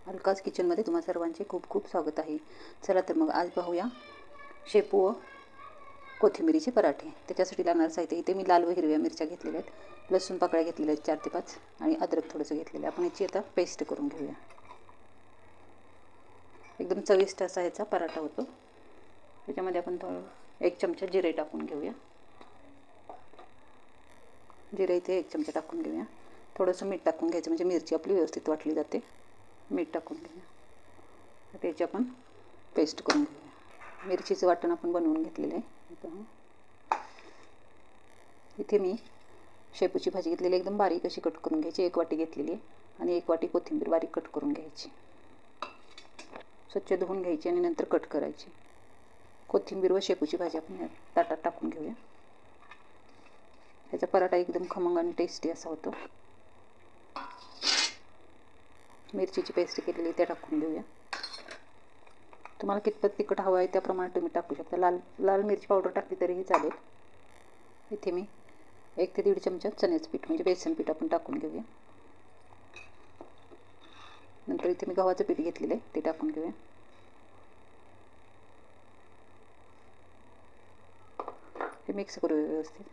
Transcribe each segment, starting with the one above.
अलकाज किचनमध्ये तुम्हा सर्वांचे खूप खूप स्वागत आहे. चला तर मग आज पाहूया शेपू व कोथिंबिरीचे पराठे. त्याच्यासाठी लागणार साहित्य इथे मी लाल व हिरव्या मिरच्या घेतलेल्या आहेत, लसूण पाकळ्या घेतलेल्या आहेत 4 ते 5 आणि अद्रक थोडंसं घेतलेलं आहे. आपण याची आता पेस्ट करून घेऊया. एकदम चविष्ट असा याचा पराठा होतो. त्याच्यामध्ये आपण थोडं 1 चमचा जिरे टाकून घेऊया. जिरे इथे 1 चमचा टाकून घेऊया. थोडंसं मीठ टाकून घ्यायचं म्हणजे मिरची आपली व्यवस्थित वाटली जाते. मीठ टाकून घेऊया. त्याची आपण पेस्ट करून घेऊया. मिरचीचं वाटण आपण बनवून घेतलेलं आहे. इथे मी शेपूची भाजी घेतलेली एकदम बारीक अशी कट करून घ्यायची. 1 वाटी घेतलेली आहे आणि 1 वाटी कोथिंबीर बारीक कट करून घ्यायची. स्वच्छ धुवून घ्यायची आणि नंतर कट करायची. कोथिंबीर व शेपूची भाजी आपण ताटात टाकून घेऊया. ह्याचा पराठा एकदम खमंग आणि टेस्टी असा होतो. मिरचीची पेस्ट केलेली ते टाकून घेऊया. तुम्हाला कितपत तिखट हवं आहे त्याप्रमाणे तुम्ही टाकू शकता. लाल मिरची पावडर टाकली तरीही चालेल. इथे मी 1 ते 1.5 चमचा चण्याचं पीठ म्हणजे बेसन पीठ आपण टाकून घेऊया. नंतर इथे मी गव्हाचं पीठ घेतलेलं आहे ते टाकून घेऊया. हे मिक्स करूया व्यवस्थित.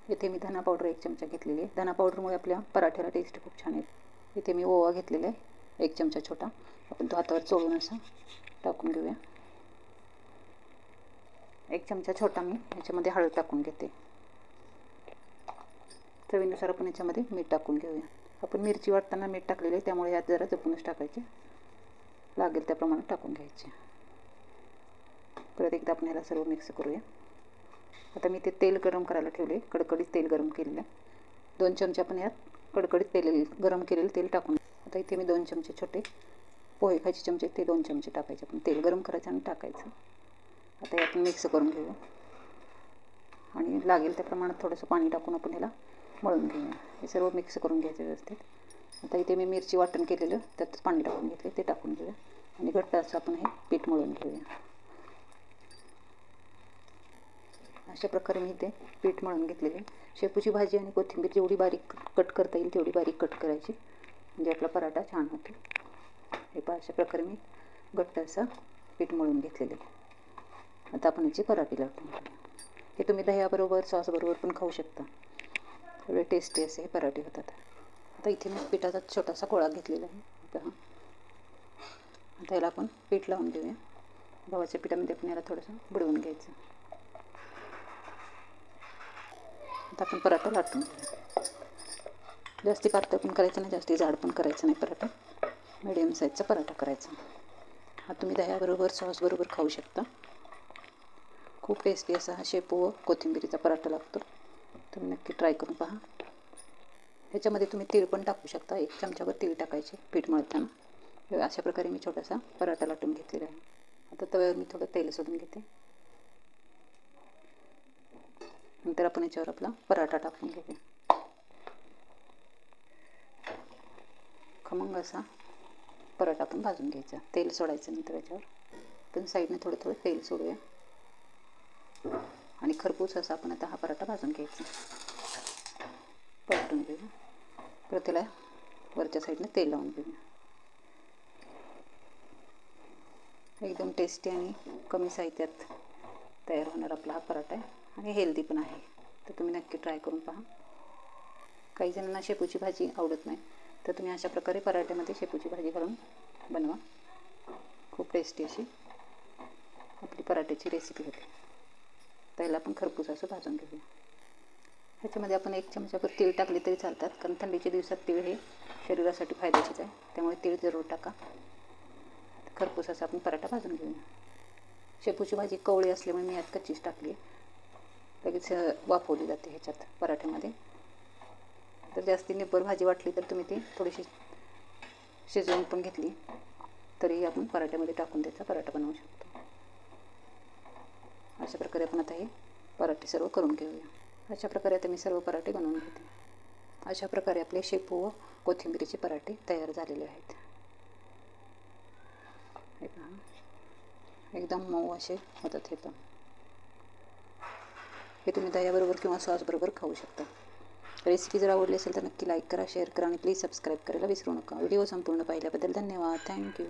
इथे मी धना पावडर 1 चमचा घेतलेली आहे. धना पावडरमुळे आपल्या पराठ्याला टेस्ट खूप छान येते. इथे मी ओवा घेतलेला आहे 1 चमचा छोटा. आपण तो हातावर चोळून असा टाकून घेऊया. 1 चमचा छोटा मी ह्याच्यामध्ये हळद टाकून घेते. चवीनुसार आपण याच्यामध्ये मीठ टाकून घेऊया. आपण मिरची वाटताना मीठ टाकलेलं आहे त्यामुळे यात जरा जपूनच टाकायचे. लागेल त्या प्रमाणात टाकून घ्यायचे. परत एकदा आपण याला सर्व मिक्स करूया. आता मी ते तेल गरम करायला ठेवले. कडकडीत तेल गरम केलेलं आहे. 2 चमचे आपण यात कडकडीत तेल गरम केलेलं तेल टाकून. आता इथे मी 2 चमचे छोटे पोहे खायचे चमचे ते 2 चमचे टाकायचे. आपण तेल गरम करायचं आणि टाकायचं. आता हे आपण मिक्स करून घेऊ आणि लागेल त्या प्रमाणात थोडंसं पाणी टाकून आपण ह्याला मळून घेऊया. हे सर्व मिक्स करून घ्यायचं व्यवस्थित. आता इथे मी मिरची वाटण केलेलं त्यातच पाणी टाकून घेतले ते टाकून घेऊया आणि घट्ट असं आपण हे पीठ मळून घेऊया. अशा प्रकारे मी ते पीठ मळून घेतलेले. शेपूची भाजी आणि कोथिंबीर जेवढी बारीक कट करता येईल तेवढी बारीक कट करायची म्हणजे आपला पराठा छान होतो. हे पहा अशा प्रकारे मी घट्ट असं पीठ मळून घेतलेले. आता आपण याचे पराठे लाटून घेऊया. हे तुम्ही दह्याबरोबर सॉसबरोबर पण खाऊ शकता. थोडे टेस्टी असे हे पराठे होतात. आता इथे मी पिठाचा छोटासा गोळा घेतलेला आहे. आता याला आपण पीठ लावून घेऊया. गव्हाच्या पिठामध्ये आपण याला थोडंसं बुडवून घ्यायचं. आता आपण पराठा लाटून घेऊया. जास्ती पातळ पण करायचं नाही, जास्ती जाड पण करायचं नाही. पराठा मीडियम साईजचा पराठा करायचा. हा तुम्ही दह्याबरोबर सॉसबरोबर खाऊ शकता. खूप टेस्टी असा हा शेपू व कोथिंबिरीचा पराठा लागतो. तुम्ही नक्की ट्राय करून पहा. ह्याच्यामध्ये तुम्ही तीळ पण टाकू शकता. 1 चमचाभर तीळ टाकायचे पीठ मळताना. अशा प्रकारे मी छोटासा पराठा लाटून घेतलेला आहे. आता तव्यावर मी थोडं तेल सोडून घेते. नंतर आपण याच्यावर आपला पराठा टाकून घेऊया. खमंग असा पराठा आपण भाजून घ्यायचा. तेल सोडायचं नंतर याच्यावर पण साईडने थोडं थोडं तेल सोडूया आणि खरपूस असा आपण आता हा पराठा भाजून घ्यायचा. परतून घेऊया. परत त्याला वरच्या साईडने तेल लावून घेऊया. एकदम टेस्टी आणि कमी साहित्यात तयार होणार आपला हा पराठा आहे आणि हेल्दी पण आहे. तर तुम्ही नक्की ट्राय करून पहा. काही जणांना शेपूची भाजी आवडत नाही तर तुम्ही अशा प्रकारे पराठ्यामध्ये शेपूची भाजी घालून बनवा. खूप टेस्टी अशी आपली पराठ्याची रेसिपी होते. त्याला आपण खरपूस असं भाजून घेऊया. ह्याच्यामध्ये आपण 1 चमचाभर तीळ टाकले तरी चालतात, कारण थंडीच्या दिवसात तीळ हे शरीरासाठी फायद्याचेच आहे. त्यामुळे तीळ जरूर टाका. खरपूस असा आपण पराठा भाजून घेऊया. शेपूची भाजी कवळी असल्यामुळे मी यात कच्चीच टाकली आहे. लगेच वाफवली जाते ह्याच्यात पराठ्यामध्ये. तर जास्ती निब्बर भाजी वाटली तर तुम्ही ती थोडीशी शिजवून पण घेतली तरी आपण पराठ्यामध्ये टाकून त्याचा पराठा बनवू शकतो. अशा प्रकारे आपण आता हे पराठे सर्व करून घेऊया. अशा प्रकारे आता मी सर्व पराठे बनवून घेते. अशा प्रकारे आपले शेपू व कोथिंबिरीचे पराठे तयार झालेले आहेत. हे पहा एकदम मऊ असे होतात. हे तुम्ही दह्याबरोबर किंवा सॉसबरोबर खाऊ शकता. रेसिपी जर आवडली असेल तर नक्की लाईक करा, शेअर करा आणि प्लीज सबस्क्राईब करायला विसरू नका. व्हिडिओ संपूर्ण पाहिल्याबद्दल धन्यवाद. थँक्यू.